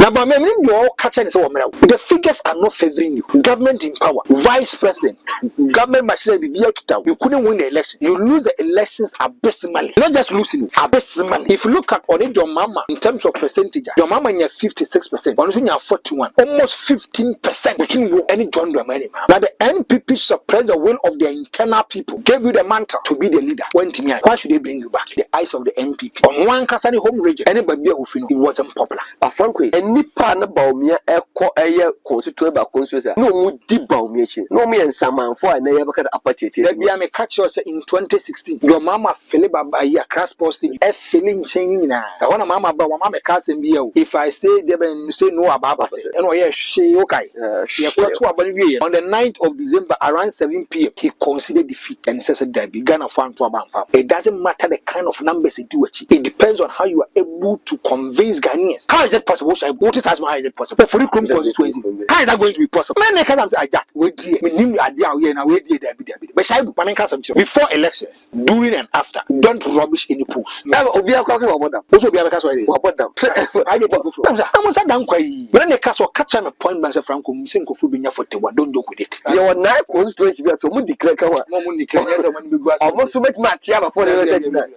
Now, but me you all catch and say, the figures are not favoring you. Government in power, vice president, government machinery, you couldn't win the election. You lose the elections abysmally. Not just losing, abysmally. If you look at already your mama in terms of percentage, your mama in 56%, honestly, you 41, almost 15% between you and John Dramani. Now, the NPP suppressed the will of their internal people, gave you the mantle to be the leader. When to me, why should they bring you back? The eyes of the NPP. On one Kasani home region, anybody who feel it wasn't popular. But frankly, any part of Bawumia constitute by constitution. No more deep Bawumia. No me and Saman for I never got apathy. Let me a catch yourself in 2016. Your mama Philip by a crash posting a feeling changing now. I want a mama about mama cousin be if I say they say no about us. And yes, she okay. On the 9th of December around 7 p.m. he considered defeat and says that began a farm to a bank farm. It doesn't matter the kind of numbers you do achieve. It depends on how you are able to convince Ghanaians. How is it possible? How is it possible? For the constituency, how is that going to be possible? Many times I that we did. But before elections, during and after, don't rubbish any polls. Also, be a case I did not when the castle catch an appointment of Franco Musinko Fubinia for Tewa, don't joke with it. You are not constituency, so we declare almost to make Matia for the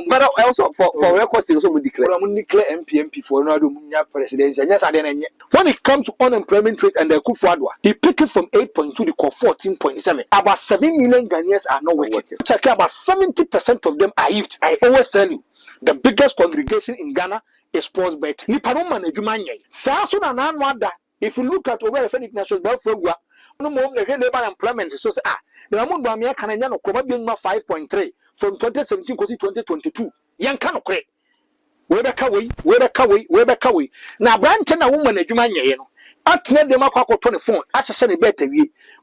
but also for records, also declare MPMP for another presidential. Yes, I didn't. When it comes to unemployment rate and the Kufuadwa, he picked it from 8.2 to 14.7. About 7 million Ghanaians are not working. Check about 70% of them are youth. I always tell you, the biggest congregation in Ghana is sports bet. If you look at over the national welfare, no more the labor employment. So the amount Bawumia can no 5.3 from 2017 to 2022. Young cannot create. Where back away. Now, Branton, a woman, a Jumanya, at the Macquaco 24, as a sunny better,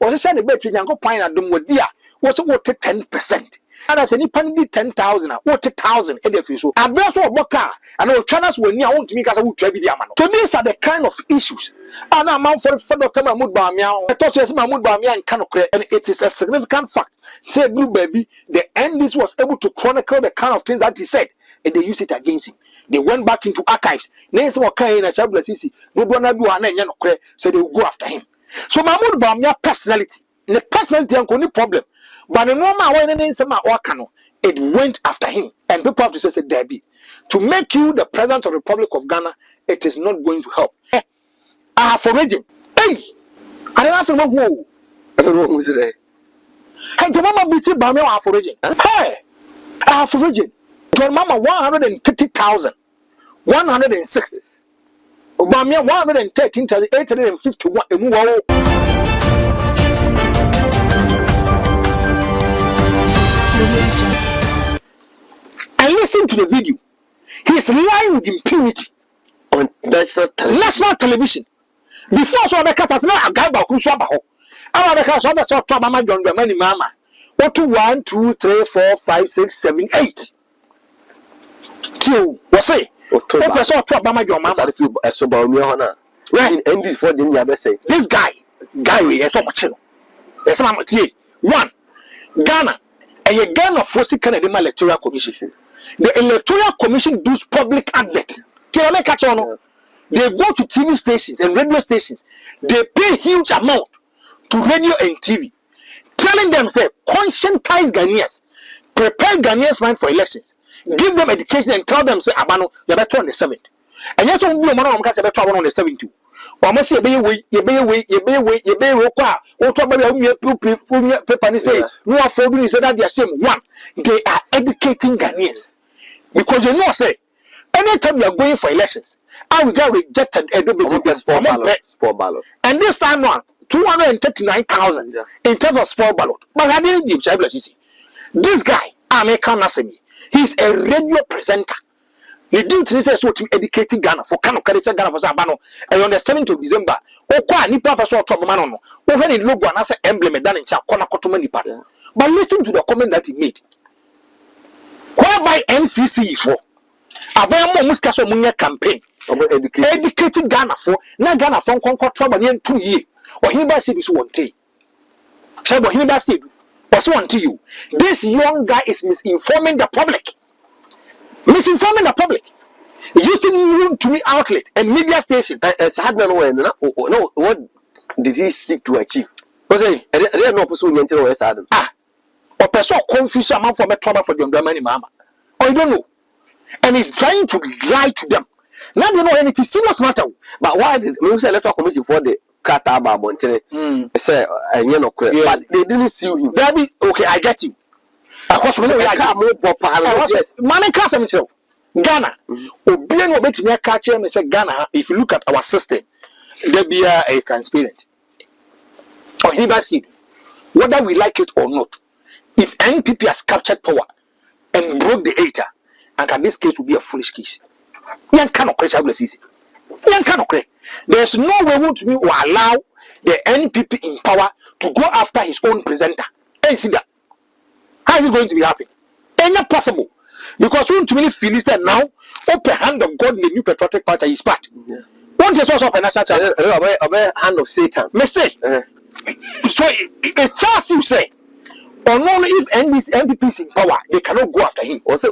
was a sunny better, Yanko Pine at Dumwodia, was what 10%. And as any penny 10,000, what 1,000 edifice. I brought a boca, and our channels were near to me as I would try the amount. So these are the kind of issues. And I'm out for Dr. Bawumia. I thought yes, Bawumia and cannot create, and it is a significant fact. Say, Blue Baby, the endless was able to chronicle the kind of things that he said, and they used it against him. They went back into archives. Names were kind of Chablasisi, good one, so they will go after him. So Bawumia personality, the personality and only problem. But the normal way it went after him, and people have to say, Debbie, to make you the president of the Republic of Ghana, it is not going to help. I have foraging. Hey, I don't have to know who. Who's it? Hey, your mama beats it by me. I have foraging. Hey, I have foraging. Your mama 150,000, 106. Bawumia 113,851. And listen to the video. He is lying with impunity on national television. Before so the cats now a guy back who swap ho. Our the cats other sort of mama John the money mama. What to 1, 2, 3, 4, 5, 6, 7, 8. Two. What say? What sort of mama John mama? So Bawumia right. And this for the say. This guy is so much. There's some one. Ghana. And you Ghana for the Electoral Commission. The Electoral Commission does public advert. They go to TV stations and radio stations. They pay huge amount to radio and TV, telling them, say, conscientize Ghanaians, prepare Ghanaians' mind for elections, give them education and tell them, say, Abano, you're better on the 7th. And yes, on the 7th too. Or must you be away, you be away, or paper say, no, for me, say that they are same one. They are educating Ghanaians. Because you know, say, anytime you are going for elections, I will get rejected sport ballot. And this time on 239,000 in terms of sport ballot. But I didn't give this guy, American Nasemi, he's a radio presenter. The duty is to educating Ghana for Kano Karicha Ghana for Sabano. And on the 7th of December, ni papa so to Manono. When the logo and as an emblem done in Chakona Kotomani party. But listen to the comment that he made. Whereby NCC for Abamo Muskaso Munya campaign. Educating Ghana for na Ghana for Concord trouble in 2 years. Or he by said this one day. So he by said was one to you. This young guy is misinforming the public. Misinforming the public. using room to me outlet and media station. No, what did he seek to achieve? Was it? They are not pursuing Sudden. Or person confuse a man from a trouble for the money, mama. Or you don't know. And he's trying to lie to them. Now they know anything serious matter. But why did we say electoral committee for the Kataba Montene? Say, but they didn't sue him. Okay, I get you. Of course, we can't move money class himself. Ghana. Obian will bet me catch him and say Ghana. If you look at our system, there be a transparent. Or he said, whether we like it or not, if NPP has captured power and broke the ATA, and this case will be a foolish case. Young cannot crash. Young cannot crash. There's no way we will allow the NPP in power to go after his own presenter. And see that. How is it going to be happening? It's not possible. Because we to really feel it now, open hand of God in the new patriotic party is part. One is also open national hand of Satan. Message. So it tells you say, or only if NPP is in power, they cannot go after him. Also,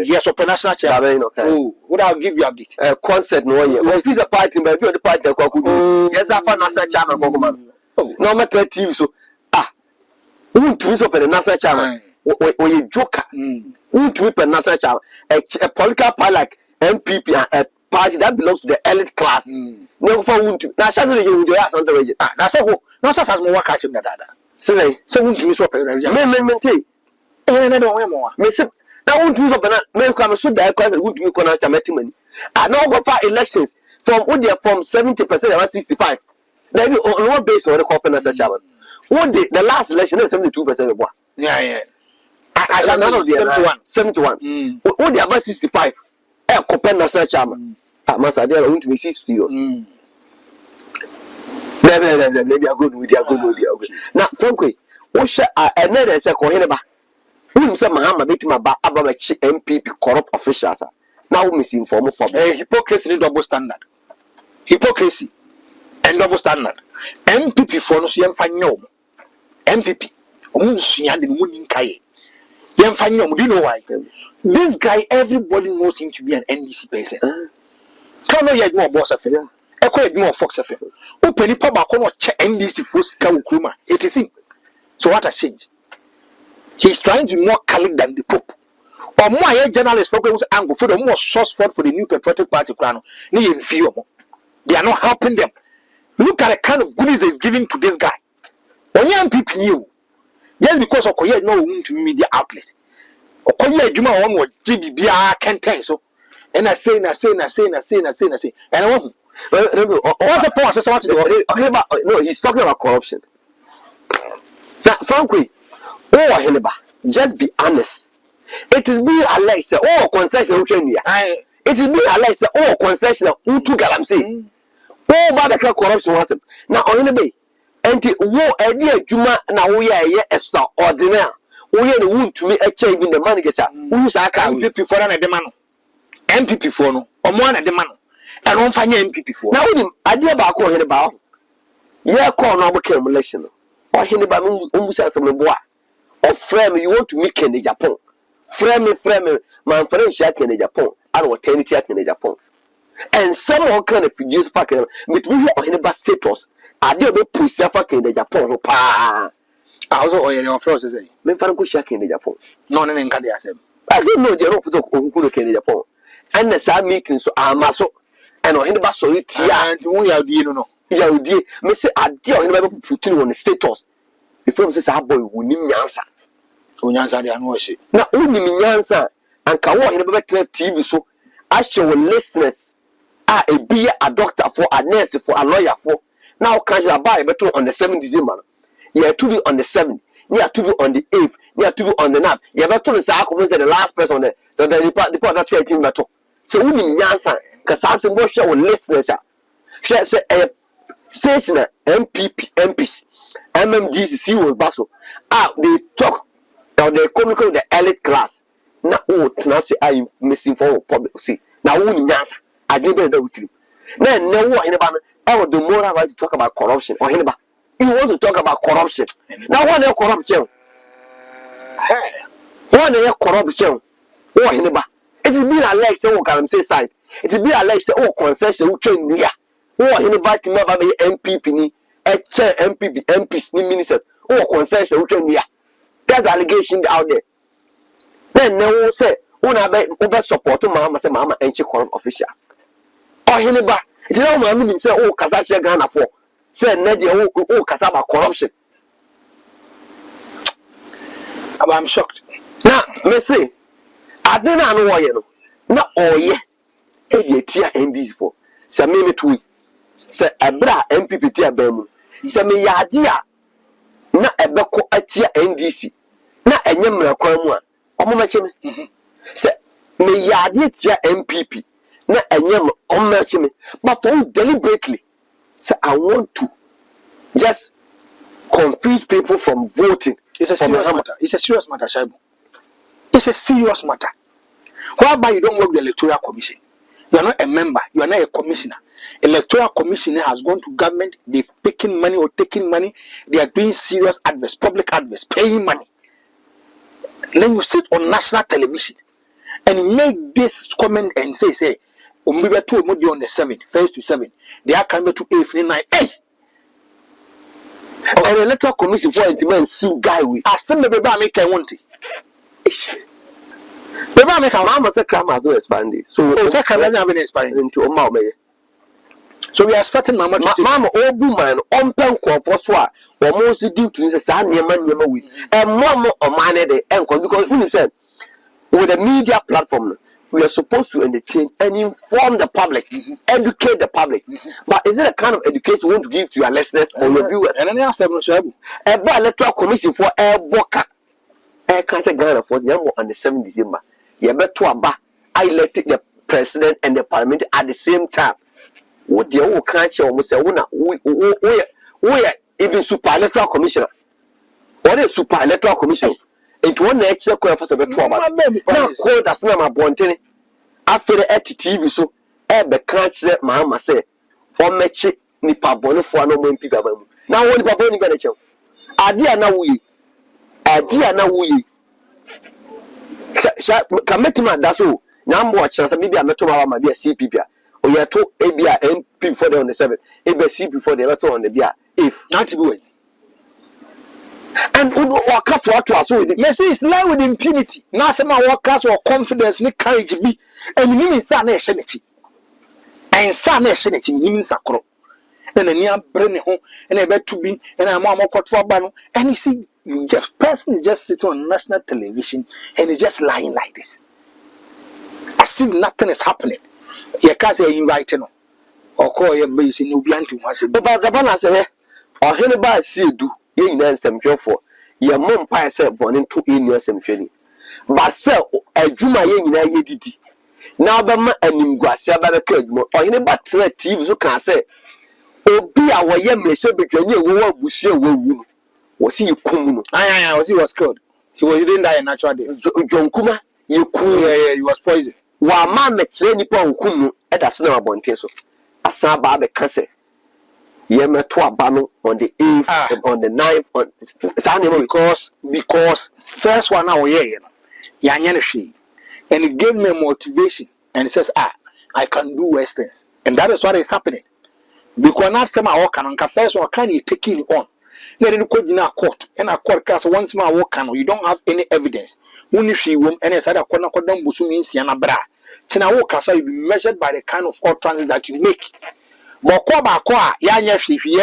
yes, open national chair. Oh, what I'll give you a bit. Concert no year. Well, he's a party, but you're the party. Yes, I found national chairman. No matter TV, so won't twist up a national chairman. Or you joker. Won't whip a national chairman. A political party like MPP, a party that belongs to the elite class. Never found to. Now, suddenly you will ask on the region. That's a who. No such as more catching the data. Say, so won't you swap a region? And I don't know more. Miss it. Now, won't you open up? May come so that I would you connect a metimony. I know go for elections from 70% around 65. Then you on what base on the corporate as a chairman. What the last election is 72% of what? Yeah. I shall none of the 71. What the about 65? A corporate as a chairman. I must have going to be 6 studios. Maybe a good with you. Now, frankly, what shall I never say? Coheneba. Some Mahama beat my back about MPP corrupt officials. Now, misinformed public. Hypocrisy and double standard. Hypocrisy and double standard. MPP for no Yamfanyom. MPP. Omusian and Mooning Kaye. Yamfanyom, do you know why? This guy, everybody knows him to be an NDC person. Can't know yet more boss affair. A quite more Fox affair. Open it public or check NDC first Kawukuma. It is him. So what a change. He's trying to be more Catholic than the Pope. Or more journalists focus angle for the more source for the new patriotic party crown. They are not helping them. Look at the kind of goodies they're giving to this guy. When young people knew, just because of Koya no to media outlet. Or Koya Juma one was GBBR can tell so. And I say. And I want what's the point? I want to do. No, he's talking about corruption. Now, frankly, just be honest. It is being alleged that concession it is being alleged that concession who took Galamsey. Bad the corruption with him. Now on the bay. And war idea Juma now we are extraordinary. We are the wound to me achieving the money gets up. Who's I can MPP for an demand. MPP for no or one at the man. And one find MPP for now idea about calling about. Yeah, call no accumulation. Or him about almost out of the boy. Or frame you want to make in Japan. Frame my friend shack in Japan. I don't want any check in Japan. And someone kind of use fucking between any status. I don't push fucking in Japan. I also in your process. Me Franco shack in Japan. No, in Kadiasem. I don't know the rope of in Japan. And the same meeting so I'm also and on the sorry tia and we are dear no. Yeah, dear. Me say I dear in put on the status. The film says our boy will name answer. Onyansa de anu ohye na unimi nyansa anka wo hene bebetre TV so ahye wo listeners a ebi a doctor for a nurse for a lawyer for now can you buy better on the 7th December you have to be on the 7th you have to be on the 8th you have to be on the 9th you have to say the last person on the report that 13 better so unimi nyansa ka sanse mo hwe wo listeners a hwe say station MPP MPs MMDC CEO baso they talk. Now they come to the elite class. Now, I misinformed public. See, now, answer. I didn't know with you. Then, no one about the more right to talk about corruption or anybody. You want to talk about corruption. Now, one corruption. One corruption. Or anybody. It is being a leg, so can say side. It be like say oh concession who train me. Oh hini ba ti ma ba be MPP ni e che MPP MPs ni ministers. Oh concession who train me. That's allegation out there. Then no say una be over support mama say mama enchi corrupt officials. Oh hini ba it no ma mean say oh kasa che Ghana for say na dey oh kasa ba corruption. I'm shocked. Now me say I don't know why you know. Na oye e dey tia NDC for. Say me tui. Say ebra MPP tia ba mu. Say me yade a na ebeko atia NDC. Na enye mrakwan mu a omo meche me. Say me yade tia MPP. Na enye omo meche me. But for deliberately say I want to just confuse people from voting. It's a serious matter. It's a serious matter, Shaibu. It's a serious matter. Whereby you don't work with the Electoral Commission. You are not a member. You are not a commissioner. Electoral Commission has gone to government. They're picking money or taking money. They are doing serious adverts, public adverts, paying money. Then you sit on national television and make this comment and say, we were two on the 7th, 1st to 7th. They are coming to 8th, 9th. Hey! Or the Electoral Commission for intimate sue guy we. I send the baby make I want it. Baby make a mama say crime has no expanded. So say crime has been expanded into Oma me. So we are expecting mama to mama obu man on pen for so a almost due to say nyama we. And mama o man dey enko because we said with the media platform we are supposed to entertain and inform the public, educate the public. But is it the kind of education you want to give to your listeners or your viewers? And any answer, no Shabu. Electoral Commission for Boka. Can't Ghana for the on the 7th December. You better aba. I elected the president and the parliament at the same time. What the old country almost say, we are even super electoral commissioner. What is super electoral commission? It one next year for the trouble. Now, call that's not my bonnet. After the TV, so the country, my mama say, or match it, nipa bonnet for no more people. Now, what is a bonnet going to show? Adia na we. Commitment that's all. Now, watch us. Maybe I met my dear CPP. Or you are told ABI MP for the on the 7th, ABC before the electoral on the beer. If not to do and walk up to us with it. Messi is lie with impunity. Now, some workers or confidence, ni courage be, and you mean son a senate. And son a senate, you mean sacro. And a near brain home, and a bed to be, and I'm more caught for ban. And you see, you just person is just sitting on national television and he's just lying like this. As if nothing is happening. You can't say inviting or call your base in Ubian to once. But the banner say, or Hannibal see do. You know some for your mom pie said born into in your some training. But sell a Juma yen yedity. Now, Bama and Nimguasia by the Kurgmo, or any but TV who can say, oh, be our young may say between you, Bushia will was he Kumu? I was he was killed. He didn't die a natural death. John Kuma, you cool, he was poisoned. While Mamma trained upon Kumu at a cinema bonteso. A Saba the Casse. Yema to a bano on the 8th, on the 9th, because first one hour, Yanyashi, and it gave me motivation, and it says, I can do westerns, and that is what is happening. Because not some our can first or can you take it on? Let it go in a court, and a court cast once my work can, you don't have any evidence. Only she won't, and it's other corner cordon busumi siana bra. Tina walk as you be measured by the kind of utterances that you make. But if you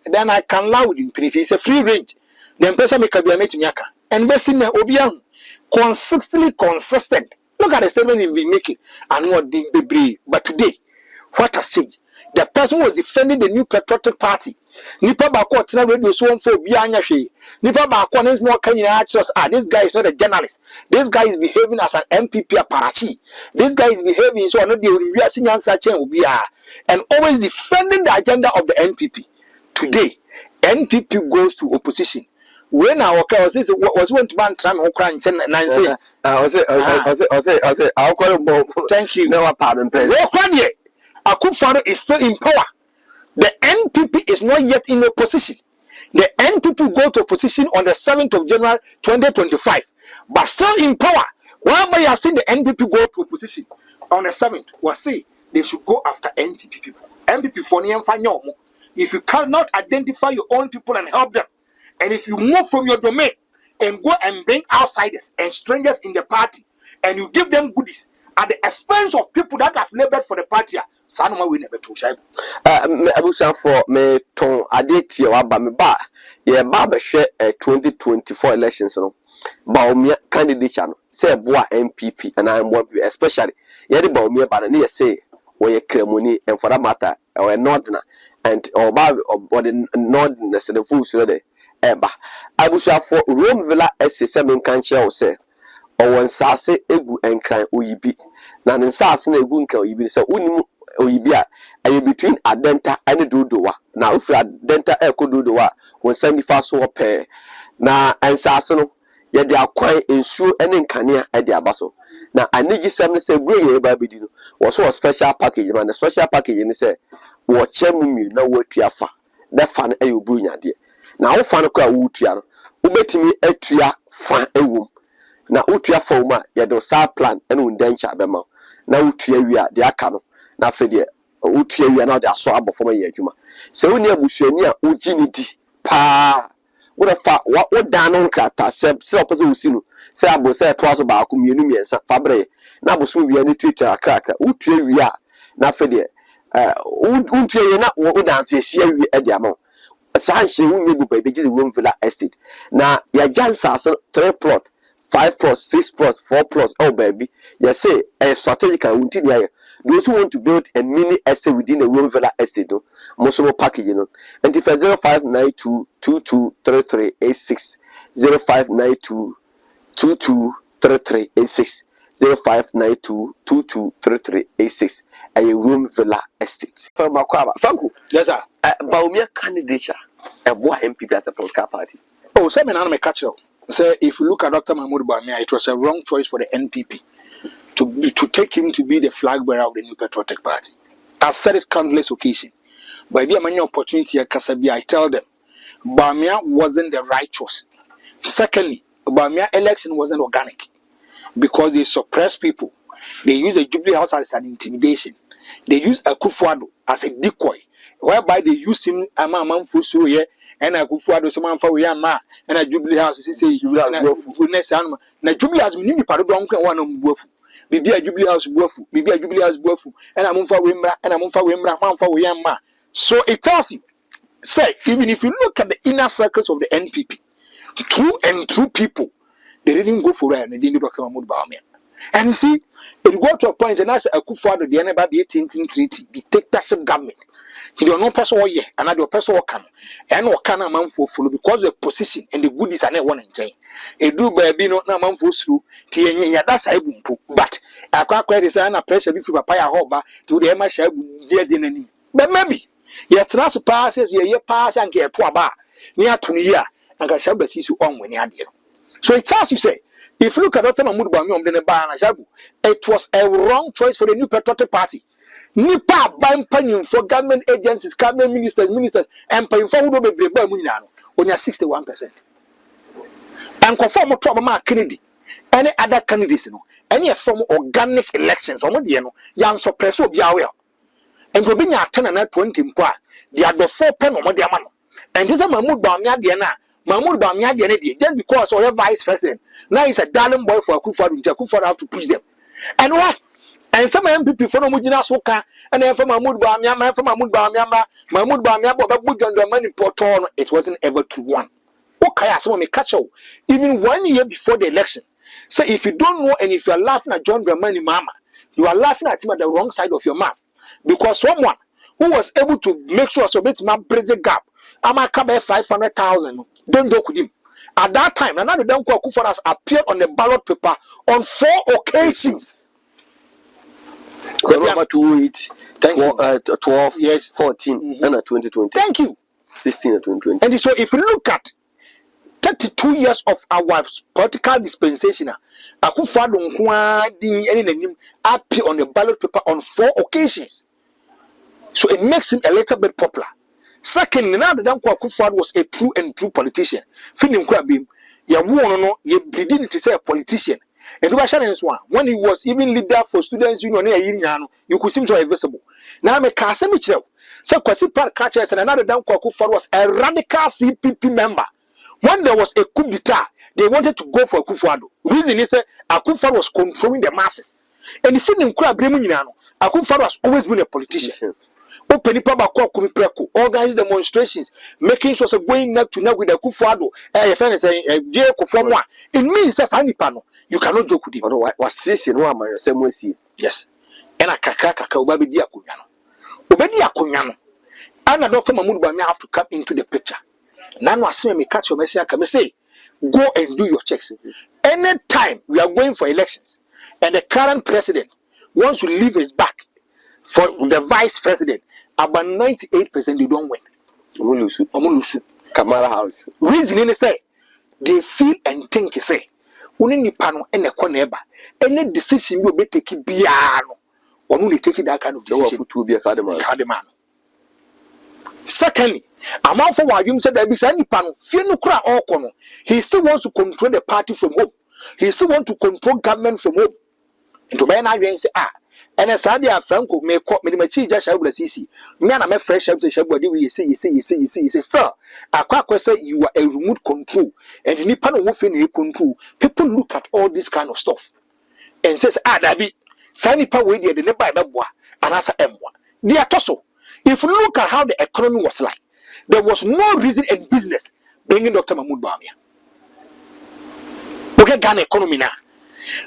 then I can allow with impunity. It's a free range. Then person make a be nyaka. And best in the consistent. Look at the statement you've been making and what did be brave. But today, what has changed? The person who was defending the new patriotic party. Nipa bako tina radio so for bianya she. Nipa bako is more can you us this guy is not a journalist. This guy is behaving as an MPP aparachi. This guy is behaving so not the and always defending the agenda of the NPP. Today, NPP goes to opposition. When our was going to ban time and say, I'll call him. Thank you. No, pardon, President. Akufo is still in power. The NPP is not yet in opposition. The NPP go to opposition on the 7th of January 2025, but still in power. Why you have seen the NPP go to opposition? on the 7th was say they should go after NPP people. NPP for Niemfanyomo. If you cannot identify your own people and help them, and if you move from your domain and go and bring outsiders and strangers in the party, and you give them goodies at the expense of people that have labored for the party, Sanuma will never to shine. Abusa for me ton adeti waba me ba ye ba be hwe 2024 elections no Bawumia candidate no say boa MPP and I am especially ye the Bawumia ba na ye say we kremoni and for that matter or northern and or the northerners the fools no dey eba Abusa for Rome Villa S7 kan che o say o nsase egu enkran oyibi na nsase na egu nkan oyibi say unimu oyibia aye between adenta and dodowa na ofi adenta ekododowa won sandi fa so pe na ansase no ye de akwan ensuo ene nkanea e de abaso na anigi sem ne se bro ye ba bedi no wo so special package man the special package ni se wo chemu na wo tuafa na fa no aye obru nyade na wo fa no kwa wo tua no wo betimi atua fa ewum na wo tua fa uma ye do sa plan ene undencha bema na wo tua wi a de aka no na fede utie wi na de aso abofo ma ye adwuma se woni abusuani a ugini di pa wo da fa wo dan no nkata se opose usinu se abo se to aso ba ko mienu miensa fabre na aboso wi ani twitter akaka utie wi a na fede utie ye na wo dan se sia wi e de ama sa hye wonni bu ba be gidi Rome Villa Estate na ya jansa 3 plot 5 plots, 6 plots, 4 plots, oh baby. You say a strategic those who want to build a mini estate within a Rome Villa Estate, no, most of package, you know. And if 0592 223386 0592 223386 0592 223386 a Rome Villa Estate. From Makwaba, Franco, Yes, sir. Bawumia candidature and what MPP at the political party. Oh, say me now me catch you. Say if you look at Dr. Bawumia, it was a wrong choice for the NPP to take him to be the flag bearer of the New Patriotic Party. I've said it countless occasions. But if you have any opportunity at Kasabi, I tell them Bawumia wasn't the right choice. Secondly, Bawumia election wasn't organic because they suppressed people. They use a Jubilee House as an intimidation. They use Akufo-Addo as a decoy, whereby they use him among Fusuye. And I go for the man for we are ma and a Jubilee House is say you are next animal. Now Jubilee House we need pardon one of Bufu. Maybe a Jubilee House Bufu, maybe a Jubilee House Bufu, and I'm for Wimbra and I'm for Wimbra, man for we are ma. So it tells you, say, even if you look at the inner circles of the NPP, true people, they didn't go for it and they didn't do Dr. Bawumia. And you see, it got to a point and as a Akufo-Addo the end by the 18th treaty, dictatorship government. He don't know person or ye, another person or can, and what can a man for full because the position and the goodies are not one and chain. A do baby no man for through, Tia, that's a boom, but I can't quite design a pressure before Paya Hoba to the Emma Shab, dear dinner. But maybe, yet transfer passes, ye pass and get to a bar near 20 years, and I shall bet you on when you are dear. So it tells you say, if you look at Dr. Bawumia on the bar and Jabu, it was a wrong choice for the New Patriotic Party. Nipa ban panyin for government agencies, cabinet ministers, and paying for who be breba munano, only 61%. And conform trouble mark Kennedy, any other candidates, no, any form organic elections, or no, young suppress of Yahweh. And to be a 10 and 20 in part, they are the 4 pen or Modiamano. And this is Bawumia Diana, Bawumia Diana, just because or vice president. Now he's a darling boy for Akufo-Addo have to push them. And what? And some MPP for no Mujina Soka, and then from Bawumia, the money portal, it wasn't ever to one. Okay, someone may catch you. Even 1 year before the election. So if you don't know and if you are laughing at John Dramani Mama, you are laughing at him at the wrong side of your mouth. Because someone who was able to make sure so bit man bridge the gap, I'm a cover 500,000. Don't joke with him. At that time, another Danko Akufo has appeared on the ballot paper on 4 occasions. Number 28, 12, yes. 14, and 2020. Thank you. 16 and 2020. And so if you look at 32 years of our political dispensation, Akufo-Addo appear on the ballot paper on 4 occasions. So it makes him a little bit popular. Second, now the Danko Akufo-Addo was a true politician. Feeling crabim, ya no, ye breeding to say a politician. And when he was even leader for students union, you could seem so invisible. Now I'm a Casemichel. So Kwasi Park catchers and another down Kwaku was a radical CPP member. When there was a coup d'etat, they wanted to go for Akufo-Addo. Reason is Akufo-Addo was controlling the masses. And if you didn't Akufo-Addo has always been a politician. Open organize demonstrations, making sure going neck to neck with the Akufo-Addo. It means that you cannot joke with him. Yes. And a kaka Obedi Akunyano. And Dr. Mahmoud Bawumia have to come into the picture. Now I see me catch your message. Can say, go and do your checks. Anytime we are going for elections, and the current president wants to leave his back for the vice president, about 98% they don't win. Omulusu. Kamala House. Reason is say they feel and think say, "Uni pano ene koneba. Any decision you be take biano, or only take that kind of decision to be a Kademano." Secondly, amount for what you said there be any panel, fear no cry or corner. He still wants to control the party from home. He still wants to control government from home. And to buy an idea and say, and as I dear Franco may call me the machi just out of CC. Me and I'm a fresh up to Shabody, you say, still. A quack will say you are a remote control, and in Nippon wolf in control. People look at all this kind of stuff and says, Dabi, Sani Power, the nearby Babwa, and answer M1. Dear Tosso. If you look at how the economy was like, there was no reason in business bringing Dr. Mahmoud Bawumia. Look at Ghana economy now.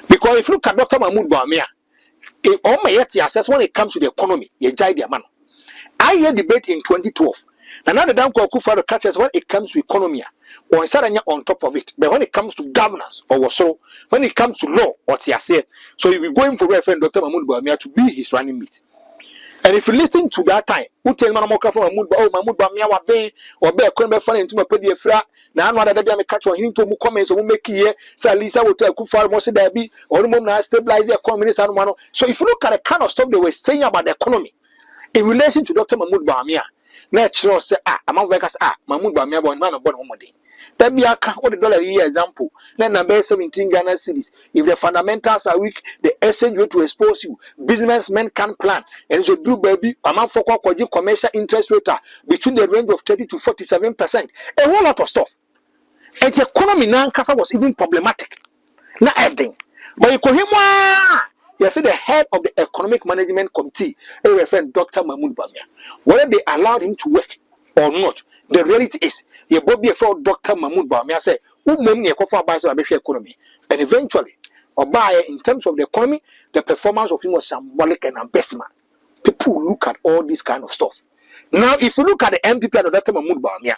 Because if you look at Dr. Mahmoud Bawumia, all my yet assess when it comes to the economy, you jai their man. I hear debate in 2012. Another damn Akufo-Addo catches when it comes to economy, or in on top of it. But when it comes to governance, or so, when it comes to law, or TSA, so you'll be going for reference Dr. Mahmoud Bawumia to be his running mate. And if you listen to that time, who tell Manamoka from Mahmoud Bawumia wa be or be a crumble fan into my pedi fra, now one that I catch on him to comments or make here, so Lisa will tell Kufar Mosi Debi, or the moment stabilize the economy. So if you look at the kind of stuff they were saying about the economy in relation to Dr. Mahmoud Bawumia, natural say, among workers, Mahmoud Bawumia born man of born homody. That be what the dollar year example. Then number 17 Ghana cedis. If the fundamentals are weak, the exchange rate to expose you. Businessmen can plan. And so do baby, amount for commercial interest rate between the range of 30 to 47%. A whole lot of stuff. And the economy now was even problematic. Not everything. But you could hear you see the head of the economic management committee, a reference Dr. Mahmoud Bawumia. Whether they allowed him to work or not, the reality is, you Bobby for Dr. Mahmoud Bawumia say, who money for economy. And eventually, or by in terms of the economy, the performance of him was symbolic and abysmal. People look at all this kind of stuff. Now, if you look at the MPP and Dr. Mahmoud Bawumia,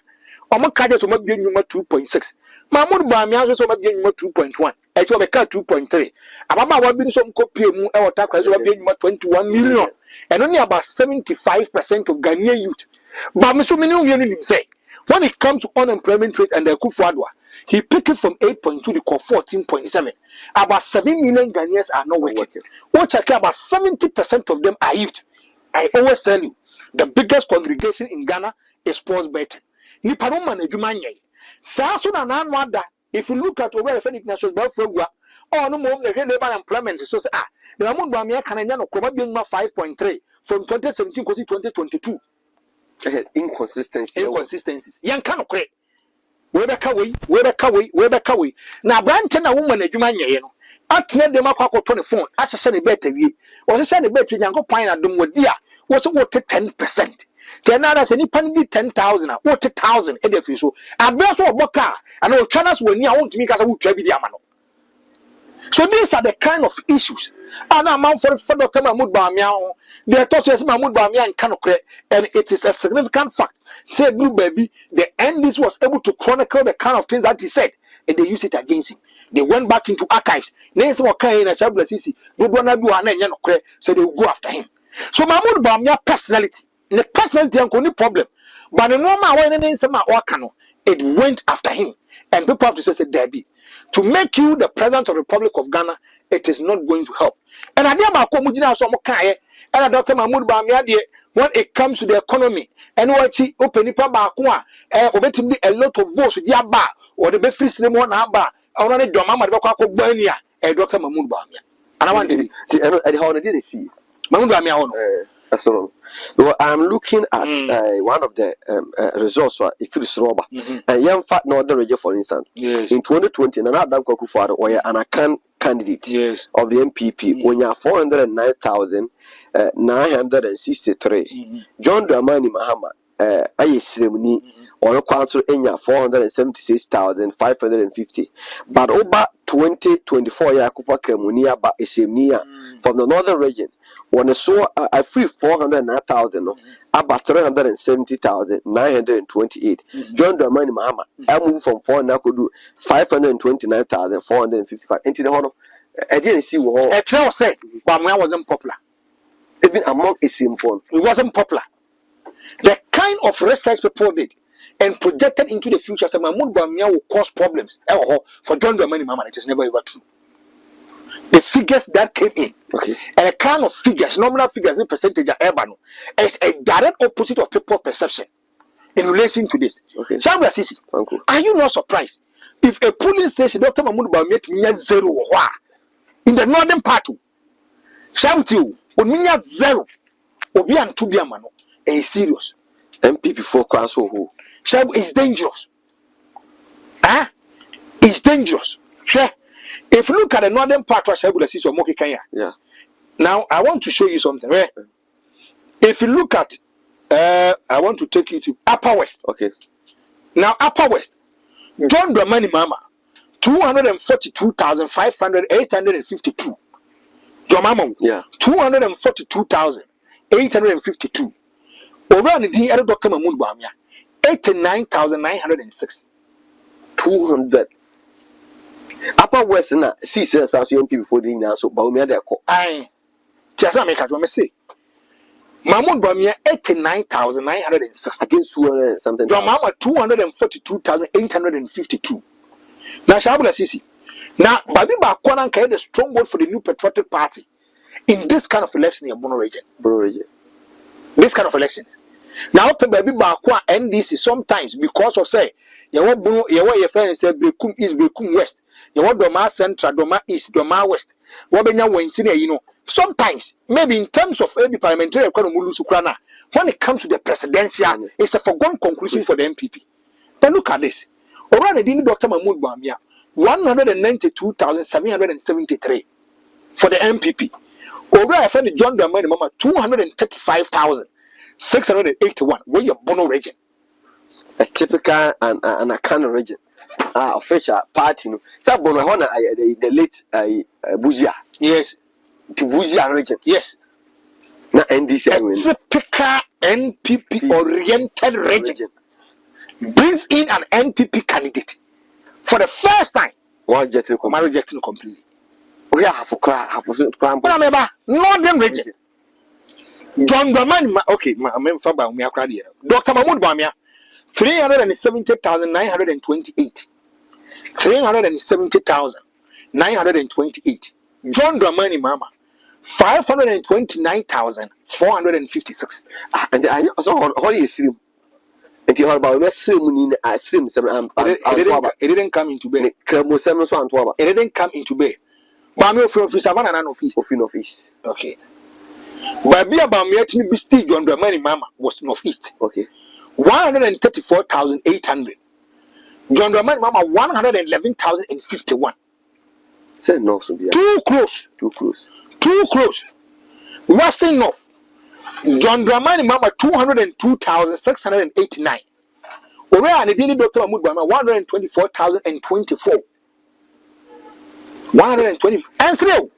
Omo Kaja so might be 2.6. Mahmoud Bawumia also might be 2.1. It will be 2.3. Ababa will be some copy or tax will be 21 million. And only about 75% of Ghanaian youth. But Mr. Minu say, when it comes to unemployment rate and the Akufo-Addo, he picked it from 8.2 to 14.7. About 7 million Ghanaians are not working. What I care about 70% of them are youth. I always tell you, the biggest congregation in Ghana is sports betting. Niparon management. If you look at over the national welfare, oh no more the labor employment so the Mahmoud Bawumia can no 5.3 from 2017 to 2022. Inconsistencies. Young cannot create. Where the way. Now, Branton, a woman, a Jumania, at the Macco 24, as a sunny better, was a sunny better, young pine at Dumwodia, was what 10%. Then as any penny 10,000, what 1,000 edifice. I bless all Boca, and all channels were near to make us a wood Diamano. So these are the kind of issues. And amount for Dr. Mahmoud Bawumia, they thought yes, Mahmoud Bawumia and Kanokre, and it is a significant fact. Say Blue Baby, the NDs was able to chronicle the kind of things that he said, and they used it against him. They went back into archives. Names were kind and Shabla Sisi, don't want to do an Yanokre, so they will go after him. So Mahmoud Bawumia personality, the personality and only problem, but the normal way in some Wakano, it went after him, and people have to say, Debbie, to make you the president of the Republic of Ghana, it is not going to help. And I dear Makomujina so Mokaye, and Dr. Mahmoud Bawumia, when it comes to the economy, and what he open it about a lot of votes with Yaba or the Befris Lemon Amba, or only Domama Bako Bania, Dr. Mahmoud Bawumia. And I want to the how did see Mahmoud Bawumia. So, well, I'm looking at one of the results. If it's Roba, and young fat Northern region, for instance, in 2020, Nana Adam Kokufado or an account candidate of the MPP when you're 409,963. John Dramani Mahama, a ceremony or a council in 476,550. But over 2024, Yakufa Kemunia, but a semnia from the northern region. When I saw I free 409,000, about 370,928. John Dramani Mahama, I moved from 4 now could do 529,455. Into the honor, I didn't see what a trail said, but I wasn't popular. Even among a same phone, it wasn't popular. The kind of research people did and projected into the future, say Mahmoud Bawumia will cause problems for John Dramani Mahama. It is never ever true. The figures that came in, and a kind of figures, nominal figures in percentage are urban, is a direct opposite of people's perception in relation to this. Shabra Sisi, are you not surprised if a polling station, Dr. Mahmoud Bawumia, zero in the northern part? Shabra, when zero, Obi and Tubiamano, a serious MPP for council who Shabra is dangerous. It's dangerous. Sure. If you look at the northern part of Shabu, yeah. Now I want to show you something. Right? If you look at, I want to take you to Upper West. Okay. Now Upper West, John Dramani Mahama, 242,852. John Mahama, 242,852. Over on the D, Dr. Mahmoud Bawumia, 89,906. 200. Upper West na CCS as young people for the now so Bawumia there call. Aye. Just make a say. Mahmoud Bawumia 89,906 against 200 something. Your mama 242,852. Now Shabula Sisi. Now Babi Bakwana carried a strong vote for the new Patriotic Party in this kind of election in Bono region. This kind of elections. Now Babi Bakwa NDC sometimes because of say you want Bono your friend say Bekum East, Bekum West. You want Doma Central, Doma East, Doma West. Wabenya Wenchine, you know. Sometimes, maybe in terms of the parliamentary economy, when it comes to the presidential, it's a foregone conclusion for the MPP. But look at this. Already, Dr. Mahmoud Bawumia, 192,773 for the MPP. Already, I found John Dramani Mahama 235,681. Where your Bono region? A typical and a kind of region. Official party. So Bono the late Buzia. Yes. To Buzia region. Yes. Na NDC. A typical NPP oriented region brings in an NPP candidate for the first time. Why rejecting completely? We have to cry. Northern region. John Dramani, okay, Dr. Mahmoud Bawumia, 370,928. 370,928. John Dramani Mahama, 529,456. And I also how you see him. And you heard about me ceremony. I see him. It didn't come into bed. It didn't come into bed. But I'm from Savannah and office. Okay. But be about me to be still John Dramani Mahama was northeast. Okay. 134,800. John Dramani Mahama 111,051. Say no, so too close. Western North. John Dramani Mahama 202,689. Where the daily Dr. Mahmoud Bawumia 124,024. 120. And so,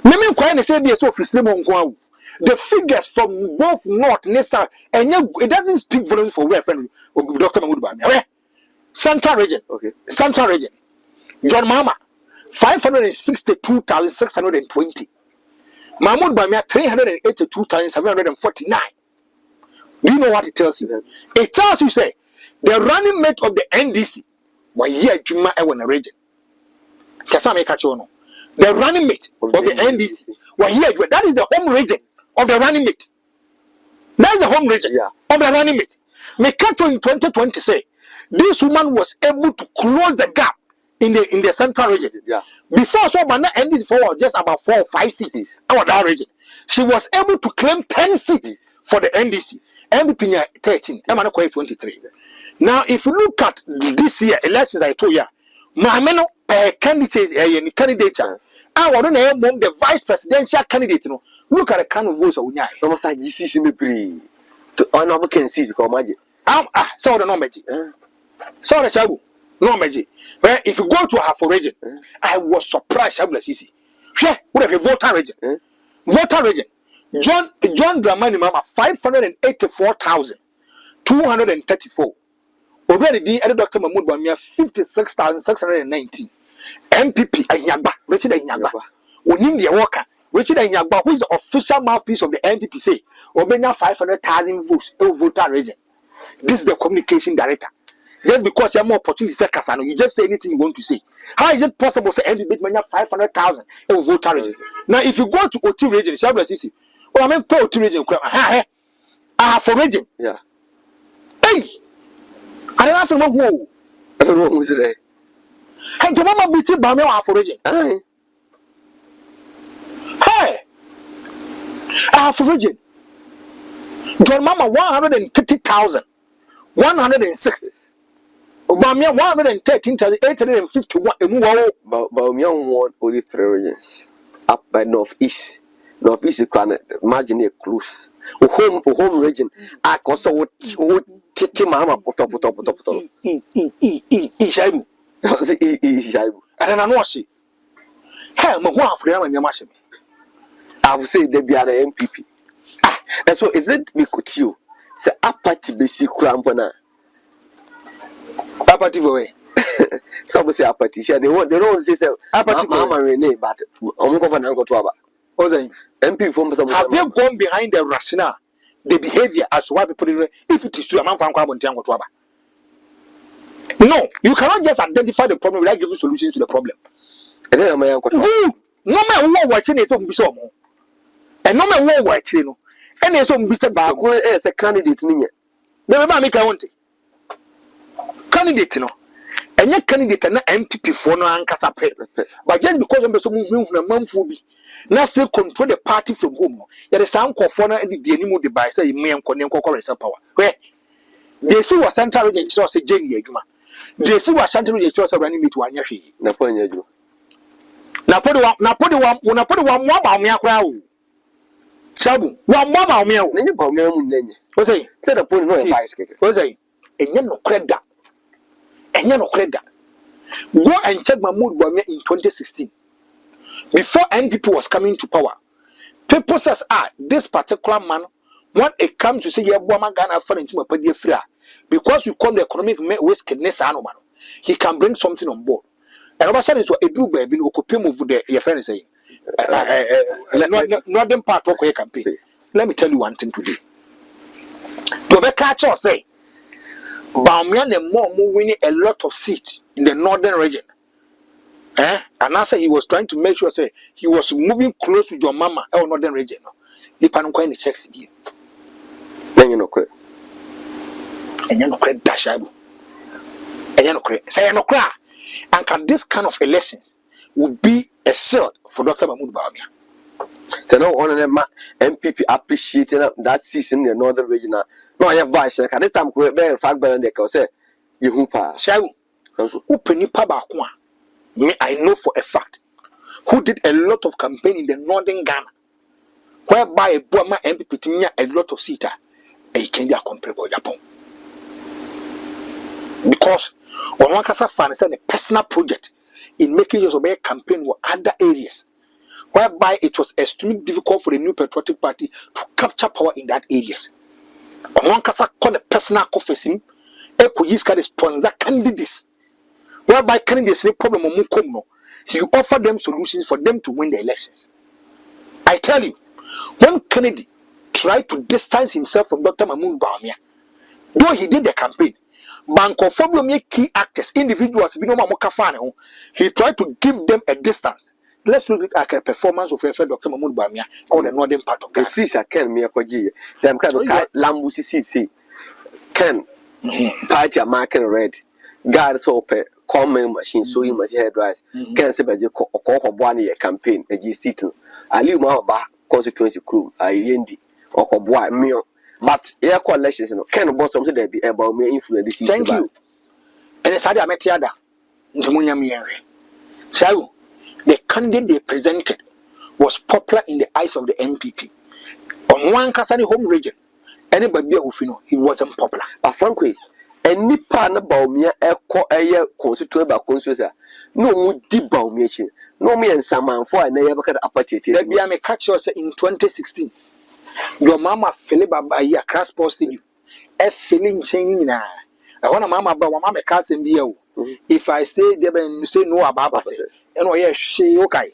Mimi Kwai say be so office the figures from both north and south, and it doesn't speak volumes for where friend of Dr. Mahmoud Bawumia. Central region. Okay. Central region. John Mahama 562,620. Mahmoud Bawumia 382,749. Do you know what it tells you? It tells you say the running mate of the NDC was here Juma Ewan region. The running mate of the NDC was here. That is the home region of the running mate. That is the home region of the running mate. Mekato in 2020 say this woman was able to close the gap in the central region. Yeah. Before so man NDC for just about 4 or 5 seats out that region. She was able to claim 10 seats for the NDC. MVP 13, MNQ 23. Now, if you look at this year elections, I told you, Mameno candidate, I want to name the vice presidential candidate. No, look at the kind of votes of Unya. No matter GC in the pre to honorable can see the magic. So the no magic. So the shabu, no magic. But if you go to half region, I was surprised. I will see. Yeah, what have a voter region? Voter region. John Dramani Mama 584,234. Already the Dr. Mahmoud Bawumia 56,619. MPP Ayaba, Richard Ayaba. Onindia Walker, Richard Ayaba, who is the official mouthpiece of the MPP, say Obenya 500,000 votes in voter region. This is the communication director. Just because you have more opportunity to say Kasano, you just say anything you want to say. How is it possible to MPP Mania 500,000 in voter region? Now, if you go to OT region, CC. Oh, I mean, OT region, for region. Yeah. Hey! I don't have to know who. I don't know who's there. Hey, to Mama BT Bawumia for region. Hey! For region. John Mama 130,106. Bawumia 113,851. Bawumia won only 3 regions. Up by northeast. Northeast is margin a close. Home region. I also would titi mama poto. Ishaibu. I don't know she. Hey, my one for your machine. I've said they be an MPP. And so is it me could you say apathy basic crampona? Apathy way. Some say apathy. They don't say apathy mama Rene, but I'm going to go to Aba. MP from have they gone behind the rationale, the behavior as to why people if it is true, a man from Kwabon Tiango to Aba. No, you cannot just identify the problem without giving solutions to the problem. And then no matter what watching is on Bisom. And no matter what watching, and there's some Bishop Bako as a candidate. Never make a want candidate, no. And your candidate and MPP for no ankasa pay. But just because I'm so moving from a month will be now still control the party from home. There is some conformer and the animo device, say, me and Konen power. Where they see what Santa Region source a Jenny Juma. They see what Santa Region source running me to Anyashi. Napoleon. Napodi one more about me a crowd. Sabu, one more about me. What's say? Said a point no advice. What's say? And you no credit. And you no credit. Go and check Mahmoud Bawumia in 2016. Before NPP was coming to power, people says, this particular man, when it comes to say, yeah, woman Ghana fall into my pedia free, because we call the economic wickedness, he can bring something on board. And over saying so, a do baby, who could pay move the your friend saying, northern part of your campaign. Let me tell you one thing today. To be catch or say, Bawumia and more winning a lot of seats in the northern region. And I say he was trying to make sure say he was moving close to your mama or northern region. The panquine checks again. Then you know correct. And you know correct dashabu. And you know correct. Say you know cry. And can this kind of elections would be a shield for Dr. Mahmoud Bawumia? So no one of them MPP appreciating that season in the northern region. No, I have vice. This time we bear fact better than they say you hoopa. Shabu. Who penny pabakwa? Me, I know for a fact who did a lot of campaign in the northern Ghana, whereby a Burma MPP to a lot of seats, a Kenya comparable Japan. Because on one case, fan is a personal project in making use of a campaign with other areas, whereby it was extremely difficult for the New Patriotic Party to capture power in that areas. On one case, call a personal office, a could use sponsor candidates. Whereby candidates no problem on Mukomno, he offered them solutions for them to win the elections. I tell you, when Kennedy tried to distance himself from Dr. Mahmoud Bawumia, though he did the campaign, Bankophobia key actors, individuals, he tried to give them a distance. Let's look at a performance of Dr. Mahmoud Bawumia on the northern part of Ghana. The seats are Ken Miyakoji, them kind of Lambusi seats, Ken, party are marking red. God so common machine sewing machine hair dryers can say by the one year campaign a G Ali Maba constituency crew yendi or boy meal but air collections can boss something that be about me influence this. Thank you. And it's Sadia Metiada so the candidate they presented was popular in the eyes of the NPP. On one Kasani home region, anybody who know he wasn't popular. But frankly, any part of Bawumia a constituent by constituency. No more deep Bawumia. No me and Saman for a never got apathy. Let me a catch yourself in 2016. Your mama Philip by a crash posted you. A feeling changing now. I want a mama about mama cousin be if I say they say no about us. And oh yes, she okay.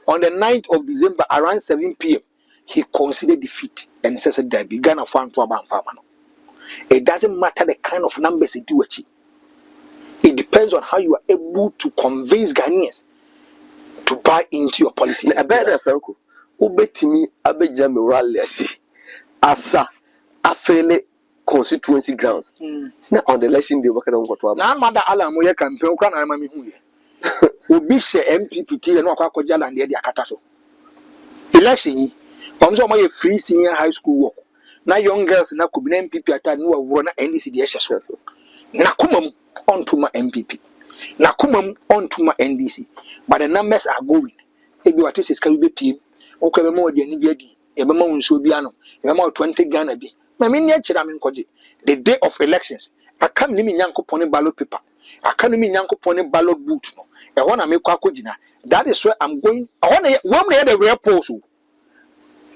On the 9th of December around 7 p.m. he considered defeat and says that began a farm to a farmer. It doesn't matter the kind of numbers you do achieve. It depends on how you are able to convince Ghanaians to buy into your policies. I better Franco. Ubetimi abeja morality asa afele constituency grounds. Na on the election day working on what na mother alam we campaign kra na mami hu ye. Obi she MPPT e no akwakoja land e dia kata so. Election yi, omso mo ye free senior high school work. Na young girls na could be MPP attack no awuro na NDC de ehye so. Na kumam onto my MPP. Na kumam onto my NDC. But the numbers are going. Ebi what is can be PM. Okay, be more than be e be ma unso bi ano. E be ma 20 Ghana bi. Ma me nya kira me nkoje. The day of elections, I can't nimi nyankopon ballot paper. I can't nimi nyankopon ballot boot no. E ho na me kwa kogina. That is where I'm going. I want to one na the real post.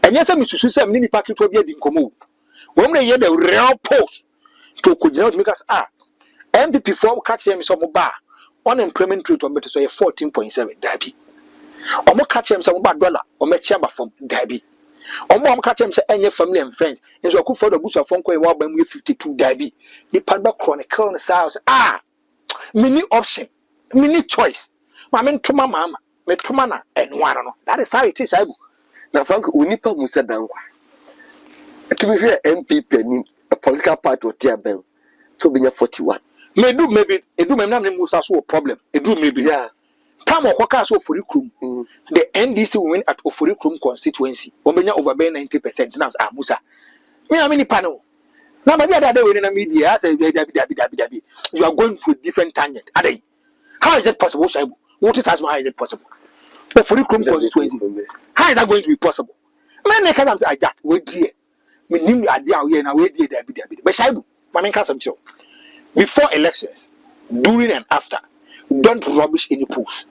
And yes, I'm susu say me ni packet to be di nkomo. One na the real post to kogina to make us MPP form catch them some bar. Unemployment rate on better so 14.7 dabi. Omo catch them some $1 or me chamba from dabi. Omo catch them say any family and friends. And so could for the boost of phone call about 52 dabi. The Panda Chronicle and South mini option, mini choice. Mamen to my mama, me to mana and one. That is how it is. Now, Frank, Unipa Musa Dankwa. To be fair, MPP, a political party or tear bell. To be 41. Maybe it do me Musa so problem. It do maybe. Yeah. Come on, Wakaso Ofurikrum. The NDC will win at Ofurikrum constituency. Omenya over 90%. Now, Musa. Me a mini panel. Now, maybe other day when in media, I say, you are going to a different tangent. Are they? How is it possible? What is how is it possible? Ofurikrum constituency. How is that going to be possible? Man, I can't say that. We dear. Me nim idea we na we dear Dabi. But Shaibu, my can't say before elections, during and after, don't rubbish any polls.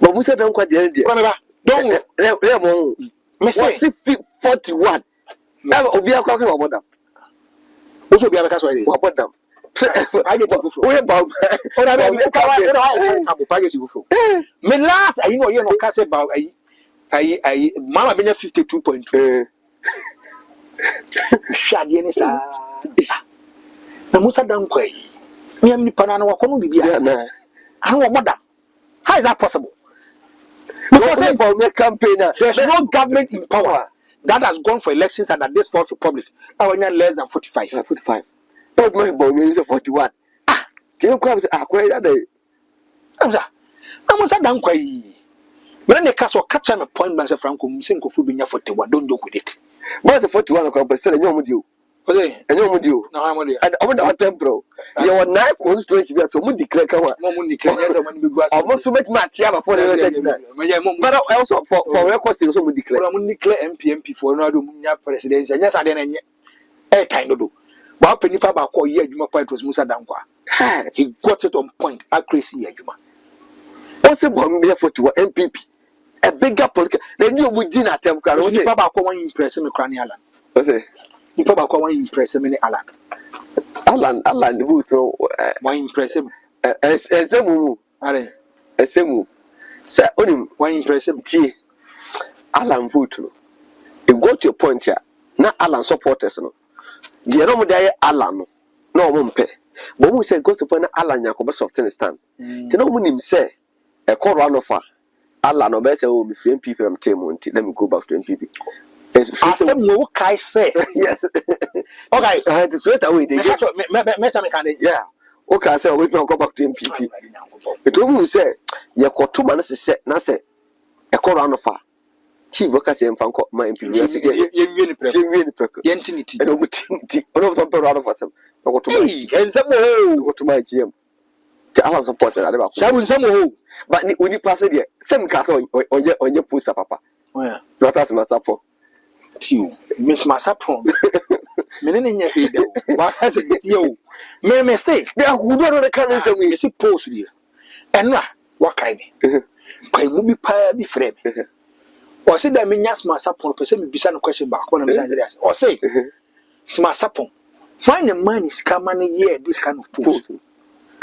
But Musa don't quite the idea. Don't. Me say 41. Now, Obia talking about them. Also, be about about them. I get to go about. Me last, I know you know, cast about I Mama been 52.2. Shadi sa. Na Musa don't quay. Me am ni panana wa kono bibia. I don't want that. How is that possible? Because there's no government in power that has gone for elections and at this Fourth Republic. I want less than 45. 45. But my boy is 41. Can you come say quite that day? I'm don't quay. When the castle catch an appointment of Franco Musinko Fubinia 41, don't joke with it. But the 41 o'clock, but still a young with you. And you're with you. No, I'm with you. And over the temporal. You are not constituency, so we declare. Almost to make Matia before the but also for record, so we declare MP for no presidential. Yes, I didn't a time to do. But Penny Papa call ye, Juma Point was Musa Dankwa. He got it on point, accuracy, Juma. What's a bomb there for to MPP? A bigger political. Then you would dinner time. Papa call one impress him, Cranialan. What's it? You probably want to impress him in Alan. Alan, who throw one impress him. As a move. As a move. Sir, only one impress him. Alan Vuto. You got your point here. Not Alan supporters. No. The Romo Alan. No, won't pay. But we say, go to point Alan Jacobus of Tenistan. The no one him say, a call run of Alan or better will be free people from Tamonti. Let me go back to MPP. I said, no, I say. Yes. Okay. I had to sweat away. Yeah. Okay, say we go back to MPP. It will say you got 2 months set na say e call round of chief workers in Fanco my MPP. Yentinity. And over the round of us. I got to my GM. I was supported. But when you pass it, some cat on your poster, papa. Where? Not as my support. You, Miss Massapon. Meaning in your head, what has it with you? May say, they are who don't know the canons and we suppose you. And what kind? I will be pie be frame. Or say that mean yes, Massapon, person be some question back when I'm saying this. Or say, Smassapon. Find the money scam money year this kind of post.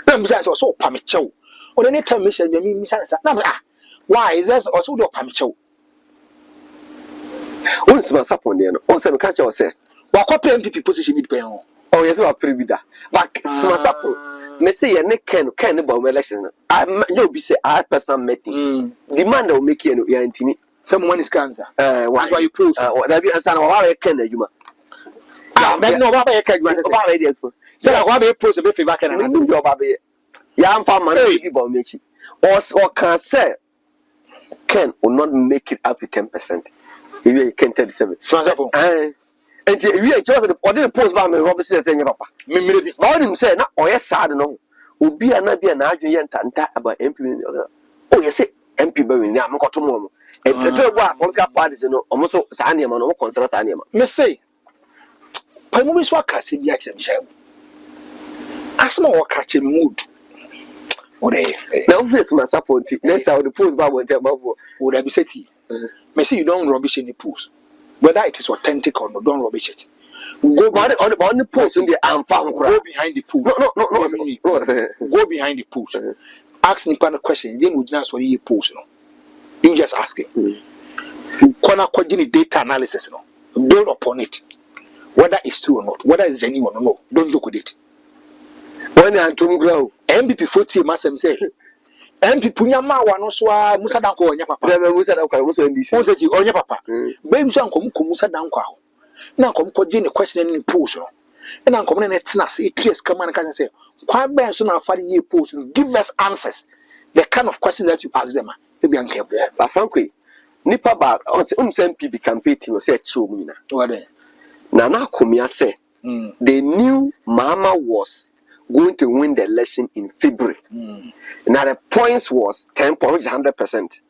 Besides, also Pamicho. Or any time, Miss why is that also the Pamicho? What's my support then? Also, catch yourself. What MPP position it pay on? Oh, yes, I pre that. But my support. Me say a neck can about election. I no be say I personal meeting. Demand will make you intimate. Someone is cancer. Why you post? That be a son of our can you. I know what I can do. So, why they post a bit of back and your baby. Young farmer, or can say Ken will not make it up to 10%. If you can 37. And we are just the post by Robinson saying, Papa. But him say, oh, yes, sad no. Ubi and be an Adrian Tanta about MP. Oh, yes, MP Berry, I'm got tomorrow. And the third one, for parties, almost Saniam and all consider Saniam. Miss say, I always walk as if Yaksam shall. As more catching mood. Now, face my support. Next time, the post by one table would have said, may say you don't rubbish any post. Whether it is authentic or not, don't rubbish it. Go on the post in the arm farm. Go behind the post. No. Go behind the post. Ask me a question. Then we just what you post. You just ask it. Corner coordinate data analysis. Build upon it. Whether it's true or not, whether it's genuine or not, don't joke with it. When I don't grow, MPP 40 must say, MPP Punyama, one also Musa Danko on your papa. Musa Danko was on this. On your papa. Baby Uncle Musa Danko. Now come coordinate the question in post. And I'm coming at Nas, it come and say, quite bad soon after the year post, give us answers. The kind of questions that you ask them. Maybe I'm capable. But frankly, Nipa Bag on the MPP campaign was said, show me now. Nana Kumia said, they knew Mama was going to win the election in February. Now the points was 10.100%.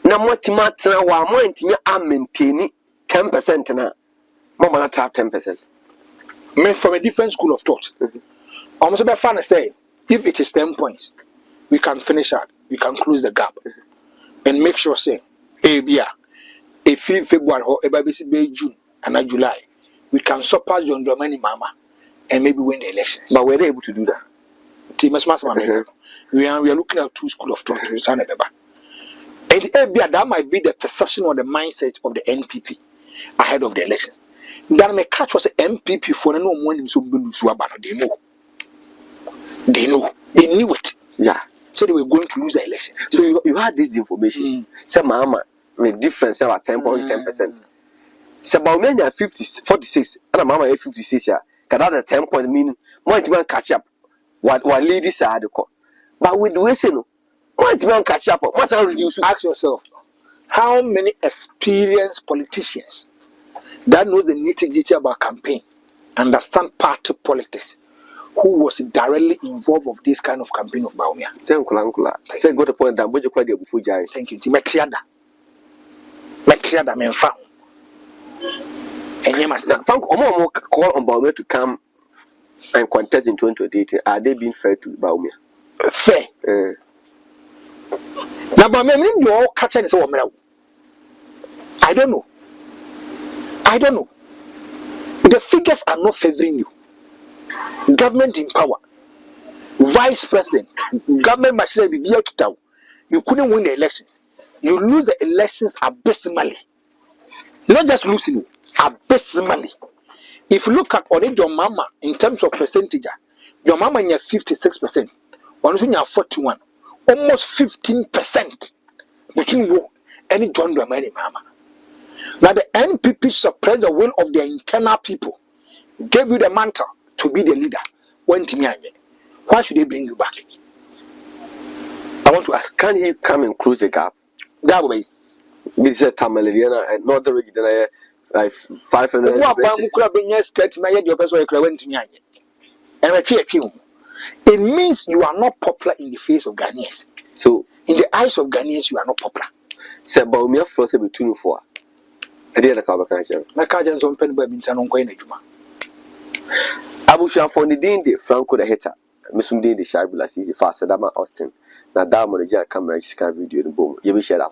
Now what Timata wa maintaining 10% now. Mama not trap 10%. Me from a different school of thought. Almost about fun to say, if it is 10 points, we can finish out, we can close the gap, and make sure say, a February or a June and July, we can surpass John Dramani Mama. And maybe win the elections. But we're able to do that. We are looking at 2 schools of thought. And that might be the perception or the mindset of the NPP ahead of the election. That may catch was an MPP for no one in some they know. They knew it. Yeah. So they were going to lose the election. So you had this information. Say Mama, the difference about 10.10%. Say Bawumia 46, and Mama 56. Because that's 10 point mean more to catch up what ladies are the call. But with the way say no, more to catch up, must reduce. Ask yourself, how many experienced politicians that knows the nitty-gritty about campaign, understand party politics, who was directly involved of this kind of campaign of Bawumia? Say go to point that bojo kwa dia bufu jai. Thank you. Metriada menfa. Thank Omo call on Bawumia to come and contest in 2018. Are they being fair to Bawumia? Fair. Now, Bawumia, you all catch this over. I don't know. The figures are not favoring you. Government in power, vice president, government machinery, you couldn't win the elections. You lose the elections abysmally. Not just losing, abysmally. If you look at your mama in terms of percentage, your mama in 56%, one is in 41, almost 15% between you and John Dramani Mama. Now the NPP suppressed the will of their internal people, gave you the mantle to be the leader. When Why should they bring you back? I want to ask. Can he come and close the gap? That way. This is Tamalina and Northern region. 500. It means you are not popular in the face of Ghanaians. So, in the eyes of Ghanaians, you are not popular. Say Bawumia float between 4. I didn't come back. My cards on pen by Minton on Quainajuma. Abusha for the Dean de Franco the hater. Missum Dean the Shabula sees faster than Austin. Now, down on the camera, video, the boom. You will share that.